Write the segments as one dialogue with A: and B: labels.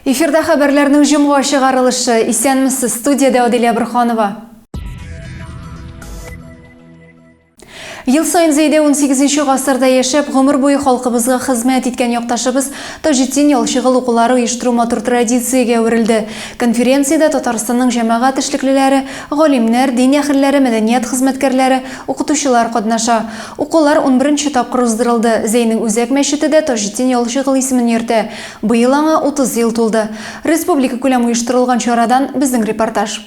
A: Эфирда хабарларның жұмға шығарылышы. Исәнмісіз, студияда Оделия Бірханова. Ел сайын Зейде 18-ші ғасырда ешіп, ғұмыр бойы халқыбызға қызмет еткен yoqташыбыз Тажеттин ялшығыл оқулары ұйыштыру матур традицияға өрілді. Конференцияда Татарстанның жәмағат ішіліклілері, ғалимнер, дин әхірлері, мәдениет қызметкерлері, оқытушылар қаднаша. Оқулар 11-ші тапқыр ұздырылды. Зейнің үзек мәшітіде Тажеттин ялшығыл исімін ерті. Бұйыл аңа 30 ел толды. Республика көлем ұйыштырылған шарадан біздің репортаж.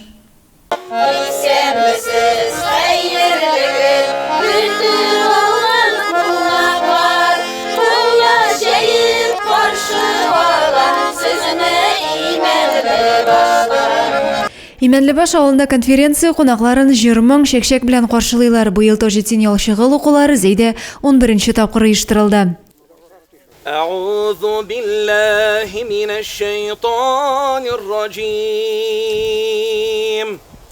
A: Именлібаш ауылында конференция қонақларын 20 мың шекшек білән қаршылайлар. Бұйыл Тажеттин ялшығыл оқулары Зейде 11-ші тапқыр ұйыштырылды.
B: أعوذ بالله من الشيطان الرجيم.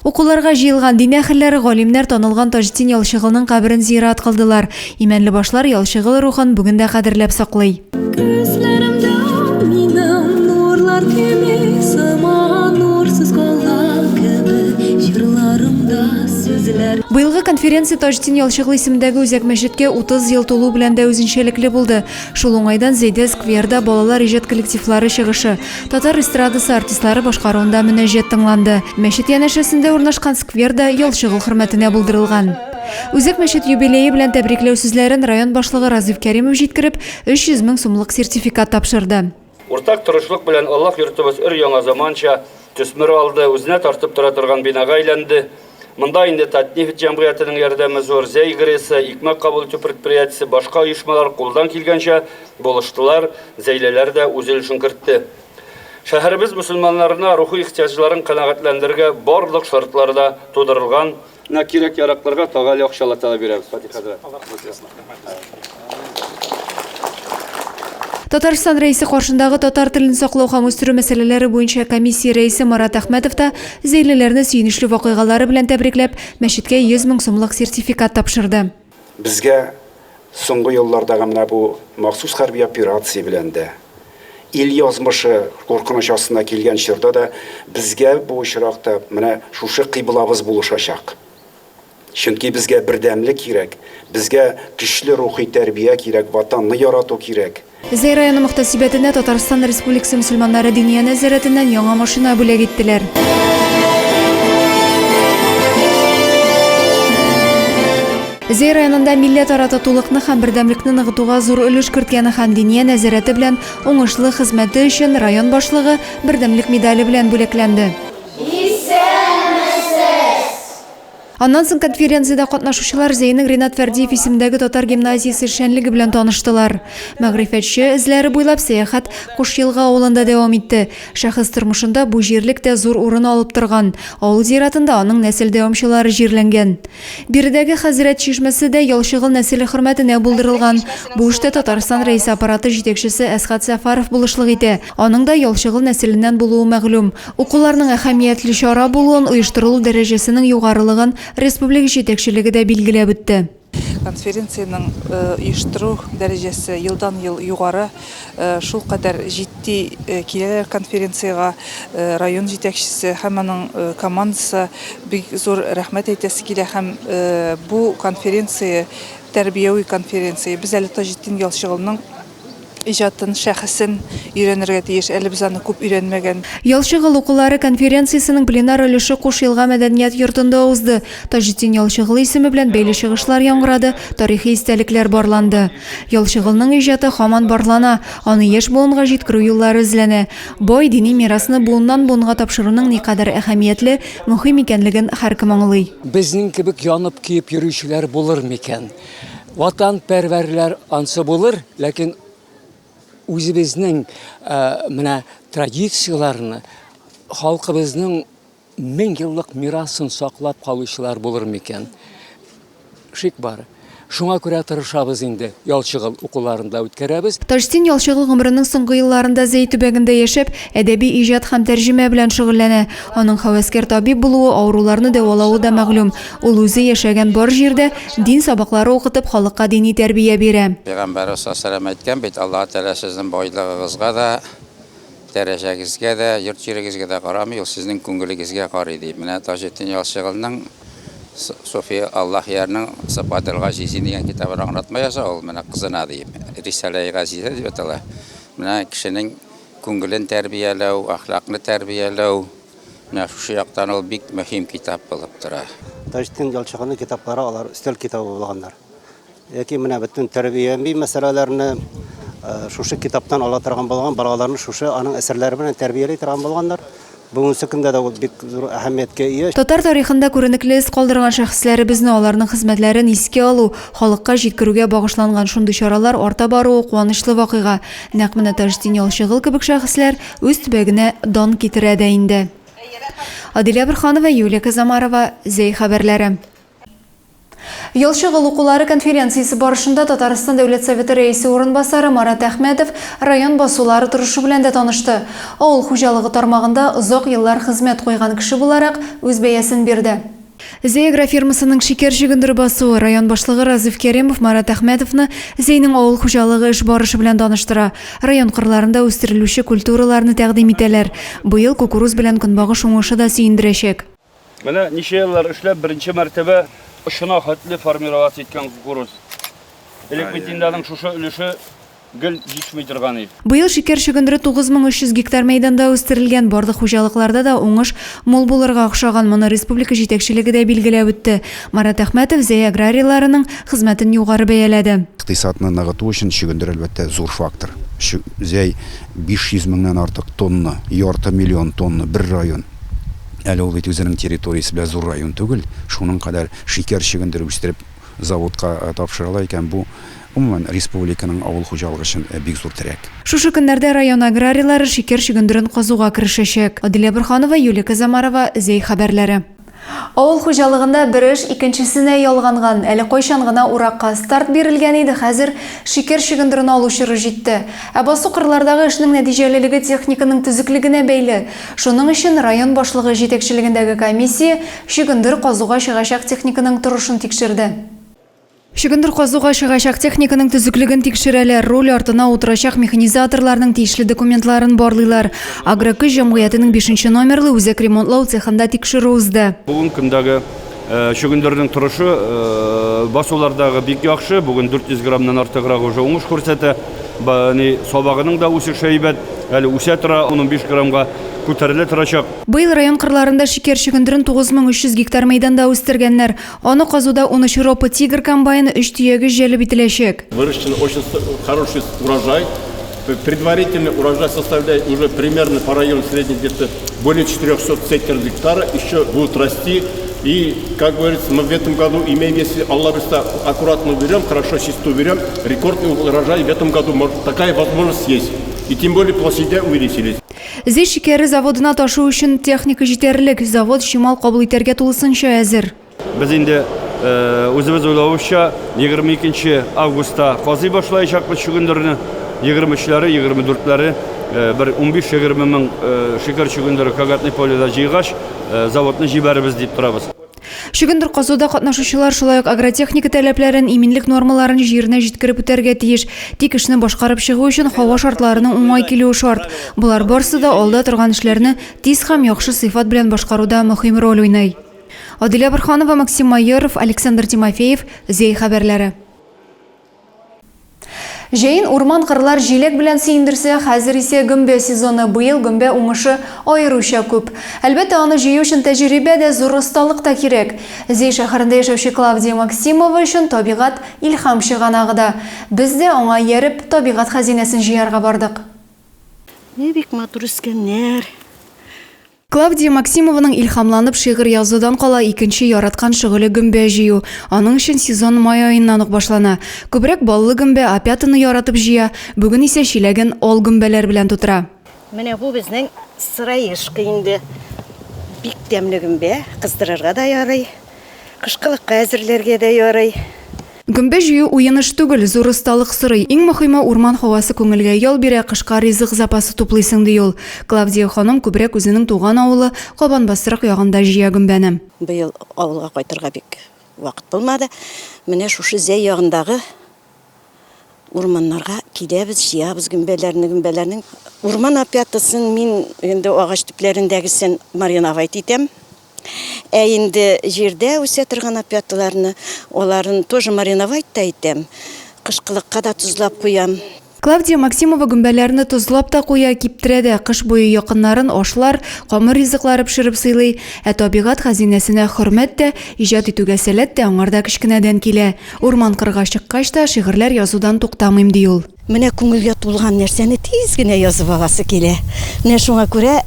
A: Оқуларға жиылған дин әхілләре, ғалимнәр танылған Тажеттин ялшығылның қабірін зиярат қылдылар. Именлі башлар ялшығыл рухын бүгінде қадірләп сақлай. Бұйылғы конференция Тажеттин ялшығыл исемдәге үзәк мәчеткә 30 ел толу белән дә үзенчәлекле булды. Шул уңайдан Зейде скверда балалар иҗат коллективлары чыгышы, татар эстрадасы артистлары башкаруында мөнәҗәт тыңланды. Мәчет янәшәсендә урнашкан скверда ялшығыл хөрмәтенә булдырылган. Үзәк мәчет юбилее белән тәбрикләү сүзләрен район башлыгы Разиф Кәримов җиткереп, 300 мең сумлык сертификат тапшырды.
C: Уртак тырышлык белән Аллаһ йортыбыз өр-яңа заманча төсмер алды, үзенә тартып тора торган бинага әйләнде. Монда инде Татнефть җәмгыятенең ярдәме зур, Зәйгресе, икмәк кабул итү предприятиесе, башка оешмалар кулдан килгәнчә булыштылар, зәйләләр дә үз өлешен кертте. Шәһәребез мөселманнарына рухи ихтиҗларын канәгатьләндерергә барлык шартларда тудырылган. Кирәк яракларга тагал акчалар таләп бирәбез. Фатихада.
A: Татарстан рәисе каршындагы татар телен саклау һәм үстерү мәсьәләләре буенча комиссия рәисе Марат Әхмәтов та зәйлеләрне сөенечле вакыйгалары белән тәбрикләп, мәчеткә 100 мең сумлык сертификат тапшырды.
D: Безгә соңгы еллардагы менә бу махсус хәрби операция белән дә ил язмышы куркыныч астына килгән чорда да безгә бу очракта менә шушы кыйблабыз булышачак. Чөнки безгә бердәмлек кирәк, безгә көчле рухи тәрбия кирәк, ватанны ярату кирәк.
A: Зәй районы мөхтәсибәтендә Татарстан Республикасы мөселманнары диния нәзарәтеннән яңа машина бүләк иттеләр. Зәй районында милләт ара татулыкны һәм бердәмлекне ныгытуга зур өлеш керткәне һәм диния нәзарәте белән уңышлы хезмәте өчен район башлыгы бердәмлек медале белән бүләкләнде. Аннан соң конференцияда катнашучылар Зәйнең Ринат Фәрдиев исемендәге татар гимназиясе эшчәнлеге белән таныштылар. Мәгърифәтче эзләре буйлап сәяхәт Кушъелга авылында дәвам итте. Шәхес тормышында бу җирлек тә зур урын алып торган. Авыл зиратында аның нәсел дәвамчылары җирләнгән. Биредәге Хәзрәт чишмәсе дә ялшыгыл нәселе хөрмәтенә булдырылган. Бу эштә Татарстан рәисе аппараты җитәкчесе Әсхат Сәфаров булышлык итә. Аның да ялшыгыл нәселеннән булуы мәгълүм. Укуларның әһәмиятле чара булуын, оештырылу дәрәҗәсенең югарылыгын республика җитәкчелеге дә билгеләп үтте.
E: Конференцияның оештыру дәрәҗәсе елдан ел югары, шул кадәр җитди киләләр конференцияга район җитәкчесе һәм аның командасы бик зур рәхмәт әйтәсе килә һәм бу конференция тәрбияви конференция. Без әле Тажеттин ялшыгылның иҗатын, шәхесен өйрәнергә тиеш, әле без аны күп өйрәнмәгән.
A: Ялшыгыл укулары конференциясының пленар өлеше Кушъелга мәдәният йортында узды. Тажеттин ялшыгыл исеме белән бәйле чыгышлар яңгырады, тарихи истәлекләр барланды. Ялшыгылның иҗаты һаман барлана, аны яшь буынга җиткерү юллары эзләнә. Бай дини мирасны буыннан буынга тапшыруның никадәр әһәмиятле, мөһим икәнлеген һәркем аңлый.
F: Безнең кебек янып киеп йөрүчеләр булыр микән? Ватанпәрвәрләр ансы булыр, ләкин үзебезнең менә традицияларны, халкыбызның 1000 еллык мирасын саклап калучылар булыр микән? Шик бар. Шуңа күрә тырышабыз инде, ялчыгыл укуларында үткәрәбез.
A: Тажеттин ялчыгыл гомеренең соңгы елларында Зәй төбәгендә яшәп, әдәби иҗат һәм тәрҗемә белән шөгыльләнә. Аның хәвәскәр табиб булуы, авыруларны дәвалауы да мәгълүм. Ул үзе яшәгән бар җирдә дин сабаклары укытып, халыкка дини тәрбия бирә.
G: Пәйгамбәр саллаллаһу әйткән бит, Аллаһ Тәгалә сезнең байлыгыгызга да, дәрәҗәгезгә дә, йорт җирегезгә дә карамый, ул сезнең күңелегезгә карый ди. Менә Таҗетдин Ялчыгылның София Аллаһ ярның Сапатыл Газизи дигән китабын аңлатмаяса, ул менә кызына ди. Рисалә-и Газиза дип атала. Менә кешенең күңелен тәрбияләү, ахлакны тәрбияләү, менә шушы яктан ул бик мөһим китап булып тора.
H: Таҗетдин Ялчыгылның китаплары алар өстәл китабы булганнар. Яки менә бөтен тәрбияви мәсьәләләрне шушы китаптан ала торган булган, балаларны шушы аның әсәрләре белән тәрбияли торган булганнар. Бүгенге көндә дә ул бик зур әһәмияткә ия.
A: Татар тарихында күренекле эз калдырган шәхесләребезне, аларның хезмәтләрен искә алу, халыкка җиткерүгә багышланган шундый чаралар арта баруы куанычлы вакыйга. Нәкъ менә Таҗетдин Ялчыгыл кебек шәхесләр үз төбәгенә дан китерә дә инде. Адилә Бирханова, Юлия Казамарова, Зей хәбәрләре. Ялчыгыл укулары конференциясе барышында Татарстан Дәүләт Советы рәисе урынбасары Марат Әхмәтов район басулары торышы белән дә танышты. Авыл хуҗалыгы тармагында озак еллар хезмәт куйган кеше буларак үз бәясен бирде. Зейгра фирмасының шикәр чөгендере басуы район башлыгы Разиф Кәримов Марат Әхмәтовны Зейнең авыл хуҗалыгы эш барышы белән таныштыра. Район кырларында үстерелүче культураларны тәкъдим итәләр. Быел кукуруз белән көнбагыш уңышы да сөендерәчәк.
C: Менә ничә еллар эшләп беренче мәртәбә ышына хәтле формировать иткән кукуруз. Элек бит инде аның шушы өлеше гел җитмей торган иде.
A: Быел шикәр чөгендере 9300 гектар мәйданда үстерелгән, барлык хуҗалыкларда да уңыш мул булырга охшаган, моны республика җитәкчелеге дә билгеләп үтте. Марат Әхмәтов Зей аграрийларының хезмәтен югары бәяләде.
D: Икътисадны ныгыту өчен чөгендер әлбәттә зур фактор. Зей 500 меңнән артык тонна, ярты миллион тонна бер район. Әле ул бит үзенең территориясе белән зур район түгел. Шуның кадәр шикәр чөгендере үстереп заводка тапшырыла икән, бу umuman республиканың авыл хуҗалыгы өчен бик зур терәк.
A: Шушы көннәрдә район аграрийлары шикәр чөгендерен казуга кирешәчәк. Адилә Бирханова, Юлия Казамарова, Зей хәбәрләре. Авыл хуҗалыгында бер эш икенчесенә ялганган. Әле кайчан гына уракка старт бирелгән иде, хәзер шикәр чөгендерен алу чоры җитте. Ә басу кырлардагы эшнең нәтиҗәлелеге техниканың төзеклегенә бәйле. Шуның өчен район башлыгы җитәкчелегендәге комиссия чөгендер казуга чыгачак техниканың торышын тикшерде. Чөгендер казуга чыгачак техниканың төзеклеген тикшерәләр, руль артына утырачак механизаторларның тиешле документларын барлыйлар. Агрокөз җәмгыятенең 5 номерлы үзәк ремонтлау цехында тикшерү узды.
C: Бүген көндәге чөгендернең торышы басулардагы бик яхшы. Бүген 400 граммнан артыграк уже уңыш күрсәтә. Сабагының да үсеше әйбәт. Әле үсә тора, 15 граммга күтәрелә торачак.
A: Быел район кырларында шикәр чөгендерен 9300 гектар мәйданда үстергәннәр. Аны казуда 13 ропы Тигр комбайны 3 төяге җәлеп ителәчәк.
I: Выращен очень хороший урожай. Предварительный урожай составляет уже примерно по району средний где-то более 400 центнеров гектара. Еще будут расти. И, как говорится, мы в этом году имеем, если Аллах аккуратно уберем, хорошо чисто уберем, рекордный урожай в этом году. Такая возможность есть. И тем более площади увеличились.
A: Зей шикәре заводына ташу өчен техника җитәрлек. Завод чимал кабул итәргә тулысынча әзер.
C: Без инде үзебез уйлавыча 22 августта казый башлаячакбыз чөгендерне. 23-ләре, 24-ләре, бер 15-20 мең шикәр чөгендере Кагатный поледа җыйгач, заводны җибәрбез дип торабыз.
A: Чөгендер казуда катнашучылар шулай ук агротехника таләпләрен, иминлек нормаларын җиренә җиткереп үтәргә тиеш. Тик эшне башкарып чыгу өчен һава шартларының уңай килүе шарт. Булар барысы да алда торган эшләрне тиз һәм яхшы сыйфат белән башкаруда мөһим роль уйный. Адилә Бирханова, Максим Майоров, Александр Тимофеев, Зей хәбәрләре. Җәен урман кырлар җиләк белән сөендерсә, хәзер исә гөмбә сезоны. Быел гөмбә уңышы аеруча күп. Әлбәттә, аны җыю өчен тәҗрибә дә, зур осталык та кирәк. Зей шәһәрендә яшәүче Клавдия Максимова өчен табигать илһам чыганагыда. Без дә аңа ярып табигать хәзинәсен җыярга бардык.
J: Бик матур үскәннәр.
A: Клавдия Максимованың илһамланып шигырь язудан кала икенче яраткан шөгыле гөмбә җыю. Аның өчен сезон май аеннан ук башлана. Күбрәк баллы гөмбә опятыны яратып җыя, бүген исә чиләген ал гөмбәләр белән тутыра.
J: Менә бу безнең сыраешкы инде. Бик тәмле гөмбә, кыздырырга да ярый, кышкылыкка әзерләргә дә ярый.
A: Гөмбә җыю уеныш түгел, зур осталык сорый. Иң мөһиме урман һавасы күңелгә ял бирә, кышка ризык запасы туплыйсың ди ул. Клавдия ханым күбрәк үзенең туган авылы Кабанбастрык ягында җыя гөмбәне.
J: Быел авылга кайтырга бик вакыт булмады. Менә шушы Зей ягындагы урманнарга килебез, жыябыз гүмбелерин. Урман опятысын мин енді ағаш түплеріндегісін мариновать етем. Енді жерде өсе тұрған опятыларны, оларын тоже мариновать та етем. Қышқылыққа да тұзлап қоям.
A: Клавдия Максимова гүмбәләрне тузлап та куя, киптерә, кыш буе якыннарын ашлар, камыр ризыклары пешереп сыйлый. Табигать хәзинәсенә хөрмәт тә, иҗат итүгә сәләт тә аңарда кичкенәдән килә. Урман кырга чыккач та шигырьләр язудан туктамыйм ди ул.
J: Менә күңелгә тулган нәрсәне тиз генә язып аласы килә. Менә шуңа күрә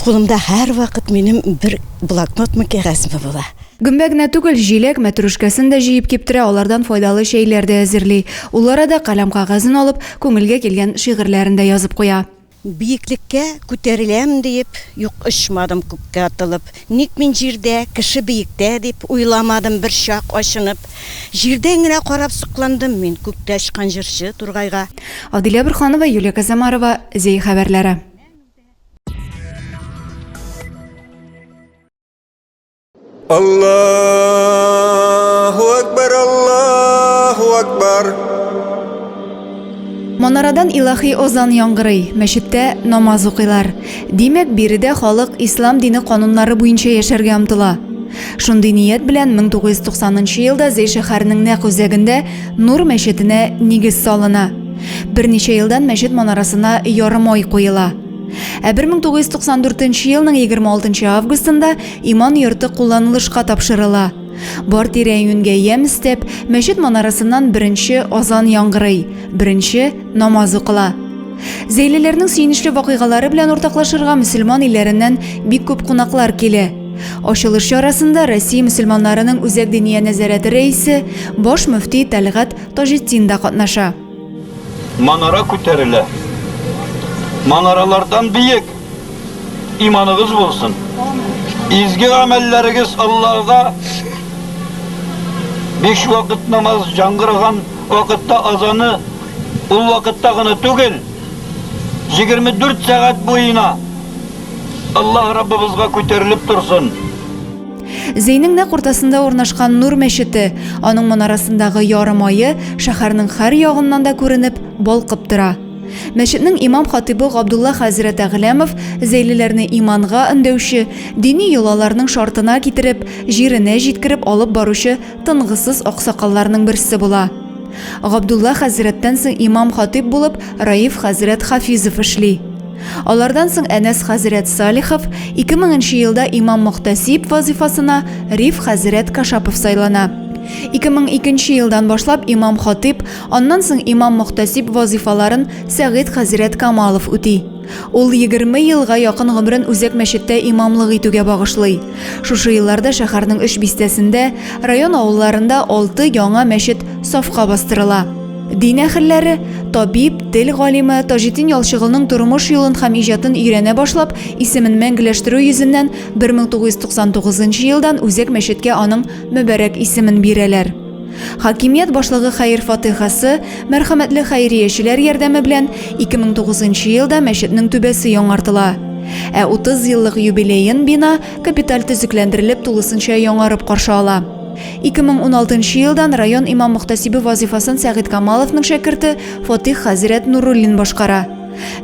J: кулымда һәр вакыт минем бер блокнот кәгазьме була.
A: Гөмбә генә түгел, җиләк, мәтрүшкәсен дә җыеп киптерә, алардан файдалы шәйләр дә әзерли. Уллары да каләм кагазын алып, күңелгә килгән шигырьләрен дә язып куя.
J: Биеклеккә күтәреләм дип, юк очмадым күккә атылып. Ник мин җирдә, кеше биектә дип уйламадым бер чак ачынып. Җирдән генә карап сокландым мин күктә очкан җырчы Тургайга.
A: Адилә Бурханова, Юлия Казамарова, Зей хәбәрләре.
K: Аллаху акбар, Аллаху акбар.
A: Манарадан илаһи озан яңгырый, мәчеттә намаз укыйлар. Димәк, биредә халык ислам дине кануннары буенча яшәргә омтыла. Шундый ният белән 1990 елда Зей шәһәренең нәкъ үзәгендә Нур мәчетенә нигез салына. Берничә елдан мәчет манарасына ярым ай куела. 1994 елның 26 августында иман йорты кулланылышка тапшырыла. Бар тирә-юньгә ям истеп, мәчет манарасыннан беренче азан яңгырый, беренче намаз укыла. Зәйлеләрнең сөенечле вакыйгалары белән уртаклашырга мөселман илләреннән бик күп кунаклар килә. Ачылыш чарасында Россия мөселманнарының үзәк диния нәзарәте рәисе баш мөфти Тәлгать Таҗетдин да катнаша.
L: Манара күтәрелә. Манаралардан биек иманығыз болсын. Изге амәлләрегез Аллаһка 5 вакыт намаз жаңгырган вакытта азаны ул вакытта гына түгел 24 сәгать буена Аллаһ Раббыбызга күтәрелеп торсын.
A: Зейнең нәкъ уртасында урнашкан Нур мәчете, аның манарасындагы ярым айы шәһәрнең һәр ягыннан да күренеп, балкып тора. Мәчетнең имам-хатибы Габдулла хәзрәт Әгъләмов зәйлеләрне иманга өндәүче, дини йолаларның шартына китереп, җиренә җиткереп алып баручы тынгысыз аксакалларның берсе була. Габдулла хәзрәттән соң имам-хатиб булып Раиф хәзрәт Хафизов эшли. Алардан соң Әнәс хәзрәт Салихов 2000 елда имам-мөхтәсиб вазифасына Риф хәзрәт Кашапов сайлана. 2002 елдан башлап имам-хатиб, аннан соң имам-мөхтәсиб вазифаларын Сәгыйд хәзрәт Камалов үти. Ул 20 елга якын гомерен үзәк мәчеттә имамлык итүгә багышлый. Шушы елларда шәһәрнең 3 бистәсендә, район авылларында 6 яңа мәчет сафка бастырыла. Дин әһелләре, табиб, тел галиме Таҗетдин Ялчыгылның тормыш юлын һәм иҗатын өйрәнә башлап, исемен мәңгеләштерү йөзеннән 1999 елдан үзәк мәчеткә аның мөбарәк исемен бирәләр. Хакимият башлыгы Хәйр Фатихасы мәрхәмәтле хәйриячеләр ярдәме белән 2009 елда мәчетнең түбәсе яңартыла. 30 еллык юбилеен бина капиталь төзекләндерелеп тулысынча яңарып каршы ала. 2016 елдан район имам-мөхтәсибе вазифасын Сәгыйд Камаловның шәкерте Фатих хәзрәт Нуруллин башкара.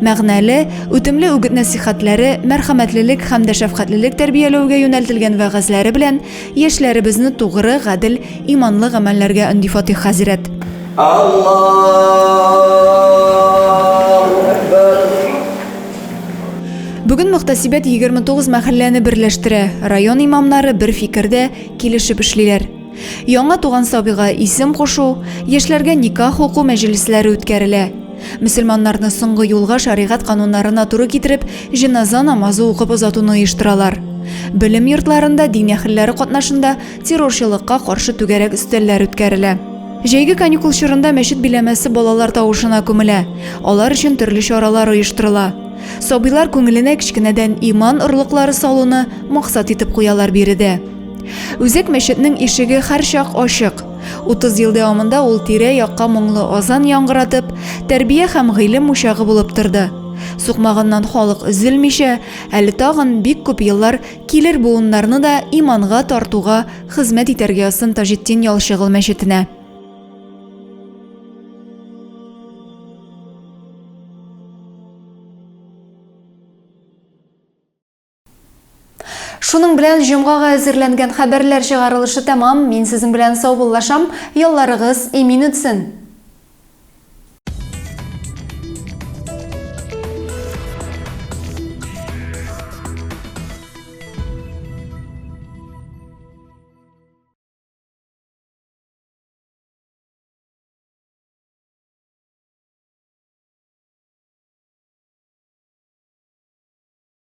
A: Мәгънәле, үтемле үгет-насихатләре, мәрхәмәтлелек һәм дә шәфкатьлелек тәрбияләүгә юнәлтелгән вәгазьләре белән яшьләребезне тугры, гадел, иманлы гамәлләргә өнди Фатих хәзрәт. Бүген мөхтәсибәт 29 мәхәлләне берләштерә. Район имамнары бер фикердә килешеп эшлиләр. Яңа туган сабыйга исем кушу, яшьләргә никах уку мәҗлесләре үткәрелә. Мөселманнарны соңгы юлга шәригать кануннарына туры китереп, җеназа намазы укып озатуны оештыралар. Белем йортларында дин әһелләре катнашында террорчылыкка каршы түгәрәк өстәлләр үткәрелә. Җәйге каникул чорында мәчет биләмәсе балалар тавышына күмелә. Алар өчен төрле чаралар оештырыла. Сабыйлар күңеленә кичкенәдән иман орлыклары салуны максат итеп куялар биредә. Үзәк мәчетнең ишеге һәрчак ачык. 30 ел дәвамында ул тирә-якка моңлы азан яңгыратып, тәрбия һәм гыйлем учагы булып торды. Сукмагыннан халык üzелмичә, әле тагын бик күп еллар килер буыннарны да иманга тартуга хезмәт итәргә ясын Таҗетдин Ялчыгыл мәчетенә. Шуның белән җомгага әзерләнгән хәбәрләр чыгарылышы тәмам. Мин сезнең белән сау буллашам. Ялларыгыз имин үтсен.